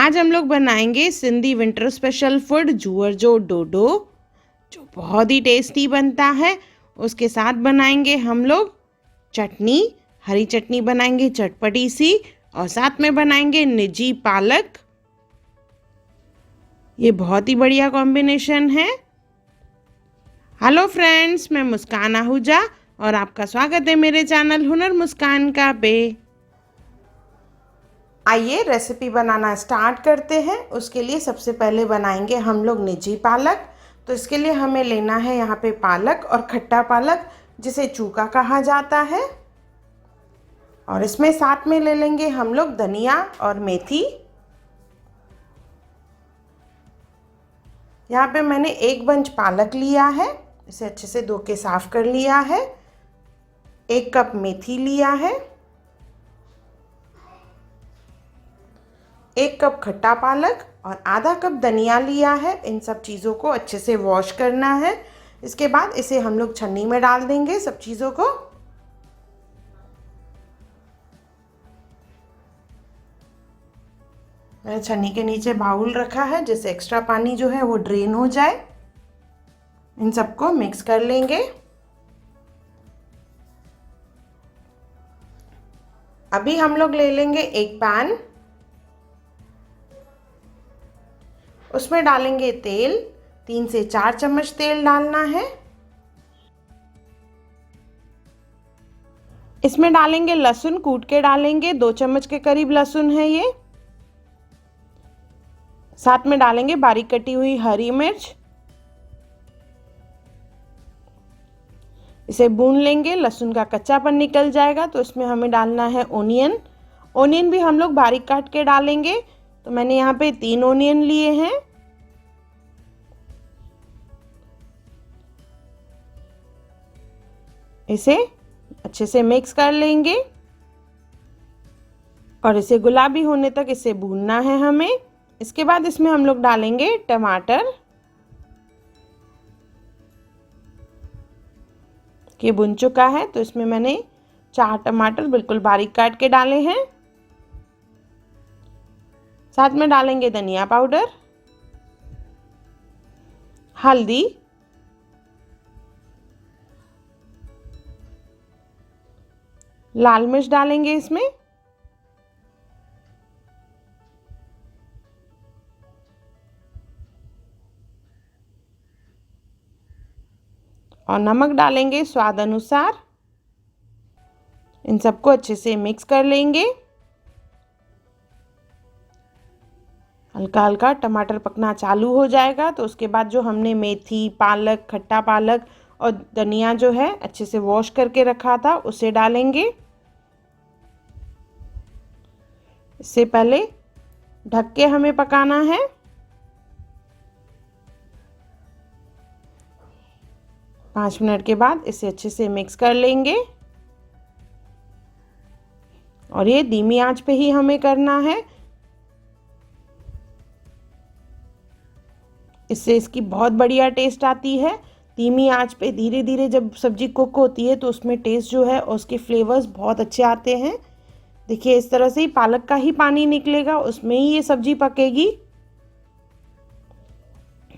आज हम लोग बनाएंगे सिंधी विंटर स्पेशल फूड जूअर जो डोडो, जो बहुत ही टेस्टी बनता है। उसके साथ बनाएंगे हम लोग चटनी, हरी चटनी बनाएंगे चटपटी सी, और साथ में बनाएंगे निजी पालक। ये बहुत ही बढ़िया कॉम्बिनेशन है। हेलो फ्रेंड्स, मैं मुस्कान आहूजा और आपका स्वागत है मेरे चैनल हुनर मुस्कान का पे। आइए रेसिपी बनाना स्टार्ट करते हैं। उसके लिए सबसे पहले बनाएंगे हम लोग निजी पालक। तो इसके लिए हमें लेना है यहाँ पे पालक, और खट्टा पालक जिसे चूका कहा जाता है। और इसमें साथ में ले लेंगे हम लोग धनिया और मेथी। यहाँ पे मैंने एक बंच पालक लिया है, इसे अच्छे से धो के साफ कर लिया है। 1 कप मेथी लिया है, 1 कप खट्टा पालक और आधा कप धनिया लिया है। इन सब चीज़ों को अच्छे से वॉश करना है। इसके बाद इसे हम लोग छन्नी में डाल देंगे सब चीज़ों को। मैंने छन्नी के नीचे बाउल रखा है जिससे एक्स्ट्रा पानी जो है वो ड्रेन हो जाए। इन सबको मिक्स कर लेंगे। अभी हम लोग ले लेंगे एक पैन, उसमें डालेंगे तेल। 3 से 4 चम्मच तेल डालना है। इसमें डालेंगे लहसुन, कूट के डालेंगे, 2 चम्मच के करीब लहसुन है ये। साथ में डालेंगे बारीक कटी हुई हरी मिर्च। इसे भून लेंगे, लहसुन का कच्चापन निकल जाएगा। तो इसमें हमें डालना है ओनियन। ओनियन भी हम लोग बारीक काट के डालेंगे। तो मैंने यहाँ पे 3 ओनियन लिए हैं। इसे अच्छे से मिक्स कर लेंगे और इसे गुलाबी होने तक इसे भूनना है हमें। इसके बाद इसमें हम लोग डालेंगे टमाटर। ये भुन चुका है, तो इसमें मैंने 4 टमाटर बिल्कुल बारीक काट के डाले हैं। साथ में डालेंगे धनिया पाउडर, हल्दी, लाल मिर्च डालेंगे इसमें, और नमक डालेंगे स्वाद अनुसार। इन सबको अच्छे से मिक्स कर लेंगे। हल्का हल्का टमाटर पकना चालू हो जाएगा तो उसके बाद जो हमने मेथी, पालक, खट्टा पालक और धनिया जो है अच्छे से वॉश करके रखा था उसे डालेंगे। इससे पहले ढक के हमें पकाना है। पाँच मिनट के बाद इसे अच्छे से मिक्स कर लेंगे, और ये धीमी आंच पे ही हमें करना है। इससे इसकी बहुत बढ़िया टेस्ट आती है। धीमी आंच पे धीरे धीरे जब सब्जी कुक होती है तो उसमें टेस्ट जो है और उसके फ्लेवर्स बहुत अच्छे आते हैं। देखिए इस तरह से ही पालक का ही पानी निकलेगा, उसमें ही ये सब्जी पकेगी।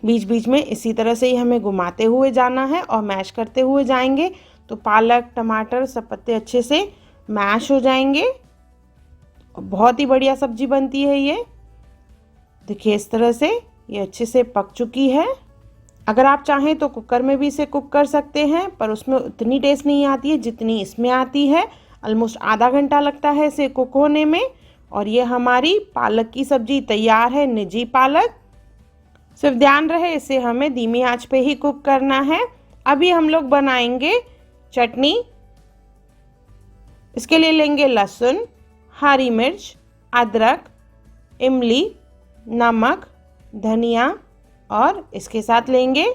बीच बीच में इसी तरह से ही हमें घुमाते हुए जाना है और मैश करते हुए जाएंगे, तो पालक, टमाटर सब पत्ते अच्छे से मैश हो जाएंगे और बहुत ही बढ़िया सब्जी बनती है ये। देखिए इस तरह से ये अच्छे से पक चुकी है। अगर आप चाहें तो कुकर में भी इसे कुक कर सकते हैं, पर उसमें उतनी टेस्ट नहीं आती है जितनी इसमें आती है। ऑलमोस्ट आधा घंटा लगता है इसे कुक होने में। और ये हमारी पालक की सब्जी तैयार है, निजी पालक। सिर्फ ध्यान रहे इसे हमें धीमी आंच पे ही कुक करना है। अभी हम लोग बनाएंगे चटनी। इसके लिए लेंगे लहसुन, हरी मिर्च, अदरक, इमली, नमक, धनिया, और इसके साथ लेंगे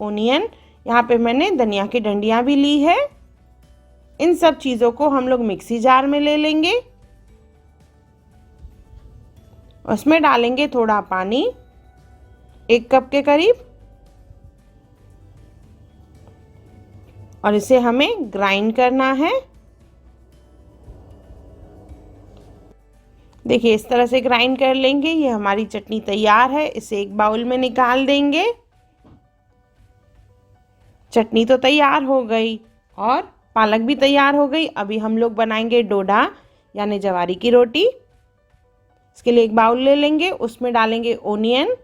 ओनियन। यहाँ पे मैंने धनिया की डंडियाँ भी ली है। इन सब चीज़ों को हम लोग मिक्सी जार में ले लेंगे। उसमें डालेंगे थोड़ा पानी, 1 कप के करीब, और इसे हमें ग्राइंड करना है। देखिए इस तरह से ग्राइंड कर लेंगे। ये हमारी चटनी तैयार है। इसे एक बाउल में निकाल देंगे। चटनी तो तैयार हो गई और पालक भी तैयार हो गई। अभी हम लोग बनाएंगे डोडा यानी ज्वारी की रोटी। इसके लिए एक बाउल ले लेंगे, उसमें डालेंगे ओनियन,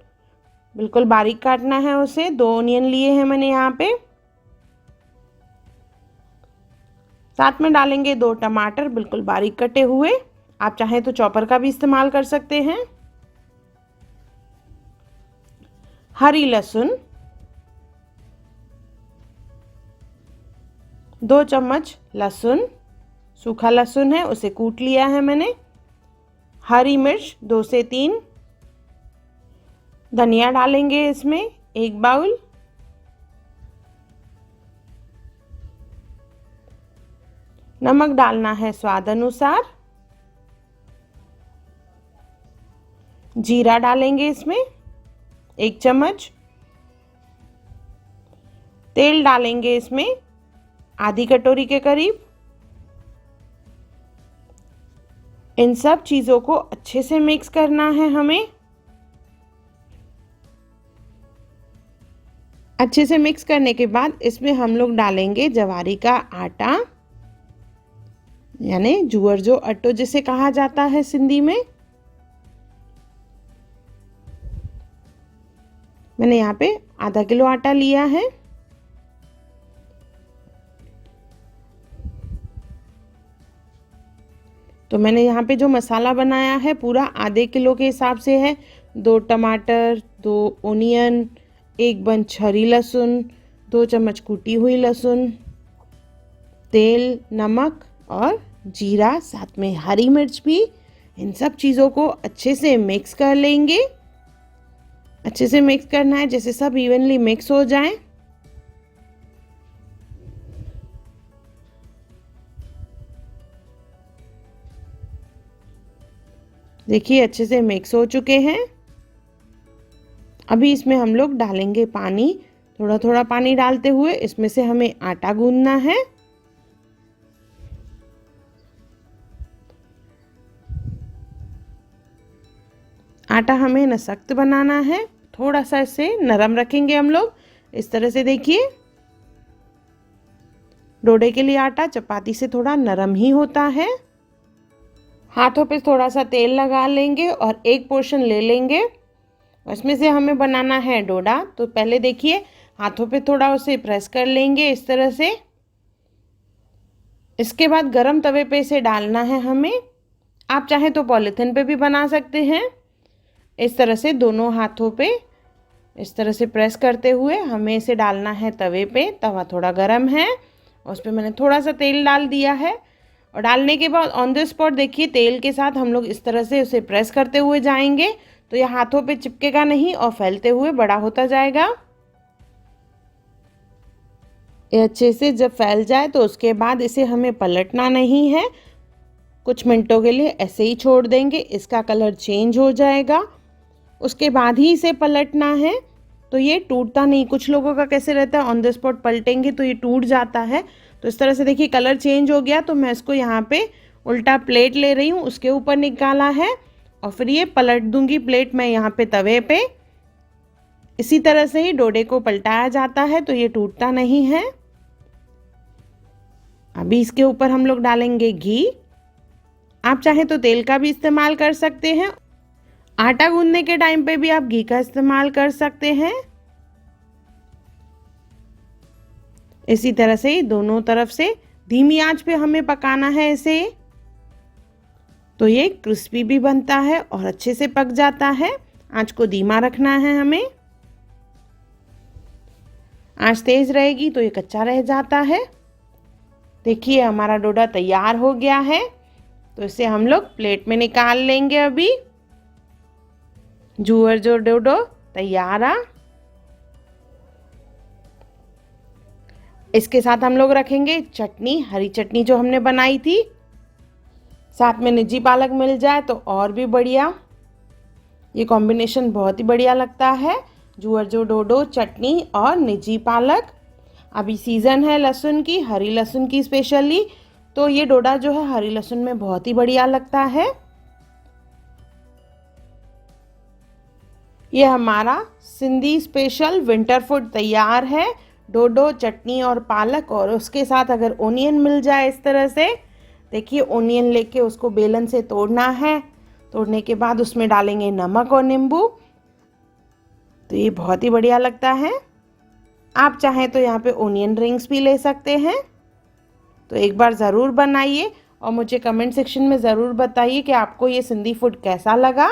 बिल्कुल बारीक काटना है उसे। 2 ओनियन लिए हैं मैंने यहाँ पे। साथ में डालेंगे 2 टमाटर बिल्कुल बारीक कटे हुए। आप चाहें तो चॉपर का भी इस्तेमाल कर सकते हैं। हरी लहसुन, 2 चम्मच लहसुन, सूखा लहसुन है उसे कूट लिया है मैंने। हरी मिर्च 2 से 3। धनिया डालेंगे इसमें 1 बाउल। नमक डालना है स्वाद अनुसार। जीरा डालेंगे इसमें 1 चम्मच। तेल डालेंगे इसमें आधी कटोरी के करीब। इन सब चीज़ों को अच्छे से मिक्स करना है हमें। अच्छे से मिक्स करने के बाद इसमें हम लोग डालेंगे ज्वारी का आटा, यानी जुअर जो अट्टो जिसे कहा जाता है सिंधी में। मैंने यहाँ पे आधा किलो आटा लिया है। तो मैंने यहाँ पे जो मसाला बनाया है पूरा आधे किलो के हिसाब से है। 2 टमाटर, 2 ओनियन, 1 बंच हरी लहसुन, 2 चम्मच कुटी हुई लहसुन, तेल, नमक और जीरा, साथ में हरी मिर्च भी। इन सब चीज़ों को अच्छे से मिक्स कर लेंगे। अच्छे से मिक्स करना है जैसे सब इवनली मिक्स हो जाए। देखिए अच्छे से मिक्स हो चुके हैं। अभी इसमें हम लोग डालेंगे पानी। थोड़ा थोड़ा पानी डालते हुए इसमें से हमें आटा गूंदना है। आटा हमें न सख्त बनाना है, थोड़ा सा इसे नरम रखेंगे हम लोग। इस तरह से देखिए, डोडे के लिए आटा चपाती से थोड़ा नरम ही होता है। हाथों पे थोड़ा सा तेल लगा लेंगे और एक पोर्शन ले लेंगे। इसमें से हमें बनाना है डोडा। तो पहले देखिए हाथों पे थोड़ा उसे प्रेस कर लेंगे इस तरह से। इसके बाद गरम तवे पे इसे डालना है हमें। आप चाहें तो पॉलीथिन पे भी बना सकते हैं। इस तरह से दोनों हाथों पे इस तरह से प्रेस करते हुए हमें इसे डालना है तवे पे। तवा थोड़ा गरम है और उस पर मैंने थोड़ा सा तेल डाल दिया है। और डालने के बाद ऑन द स्पॉट देखिए तेल के साथ हम लोग इस तरह से उसे प्रेस करते हुए जाएंगे, तो यह हाथों पे चिपकेगा नहीं और फैलते हुए बड़ा होता जाएगा। ये अच्छे से जब फैल जाए तो उसके बाद इसे हमें पलटना नहीं है। कुछ मिनटों के लिए ऐसे ही छोड़ देंगे, इसका कलर चेंज हो जाएगा। उसके बाद ही इसे पलटना है। तो ये टूटता नहीं। कुछ लोगों का कैसे रहता है ऑन द स्पॉट पलटेंगे तो ये टूट जाता है। तो इस तरह से देखिए कलर चेंज हो गया, तो मैं इसको यहाँ पे उल्टा प्लेट ले रही हूँ, उसके ऊपर निकाला है और फिर ये पलट दूंगी प्लेट मैं यहाँ पे तवे पे। इसी तरह से ही डोडे को पलटाया जाता है, तो ये टूटता नहीं है। अभी इसके ऊपर हम लोग डालेंगे घी। आप चाहें तो तेल का भी इस्तेमाल कर सकते हैं। आटा गूंदने के टाइम पे भी आप घी का इस्तेमाल कर सकते हैं। इसी तरह से दोनों तरफ से धीमी आंच पे हमें पकाना है इसे। तो ये क्रिस्पी भी बनता है और अच्छे से पक जाता है। आंच को धीमा रखना है हमें। आंच तेज रहेगी तो ये कच्चा रह जाता है। देखिए हमारा डोडा तैयार हो गया है। तो इसे हम लोग प्लेट में निकाल लेंगे। अभी जुअर जो डोडो तैयार आ। इसके साथ हम लोग रखेंगे चटनी, हरी चटनी जो हमने बनाई थी। साथ में निजी पालक मिल जाए तो और भी बढ़िया। ये कॉम्बिनेशन बहुत ही बढ़िया लगता है, जुअर जो डोडो, चटनी और निजी पालक। अभी सीज़न है लहसुन की, हरी लहसुन की स्पेशली। तो ये डोडा जो है हरी लहसुन में बहुत ही बढ़िया लगता है। ये हमारा सिंधी स्पेशल विंटर फूड तैयार है। डोडो, चटनी और पालक, और उसके साथ अगर ओनियन मिल जाए इस तरह से, देखिए ओनियन लेके उसको बेलन से तोड़ना है। तोड़ने के बाद उसमें डालेंगे नमक और नींबू, तो ये बहुत ही बढ़िया लगता है। आप चाहें तो यहाँ पे ओनियन रिंग्स भी ले सकते हैं। तो एक बार ज़रूर बनाइए और मुझे कमेंट सेक्शन में ज़रूर बताइए कि आपको ये सिंधी फूड कैसा लगा।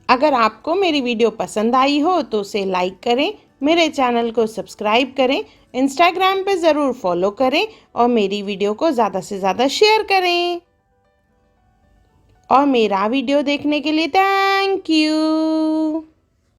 अगर आपको मेरी वीडियो पसंद आई हो तो उसे लाइक करें, मेरे चैनल को सब्सक्राइब करें, इंस्टाग्राम पे ज़रूर फॉलो करें और मेरी वीडियो को ज़्यादा से ज़्यादा शेयर करें। और मेरा वीडियो देखने के लिए थैंक यू।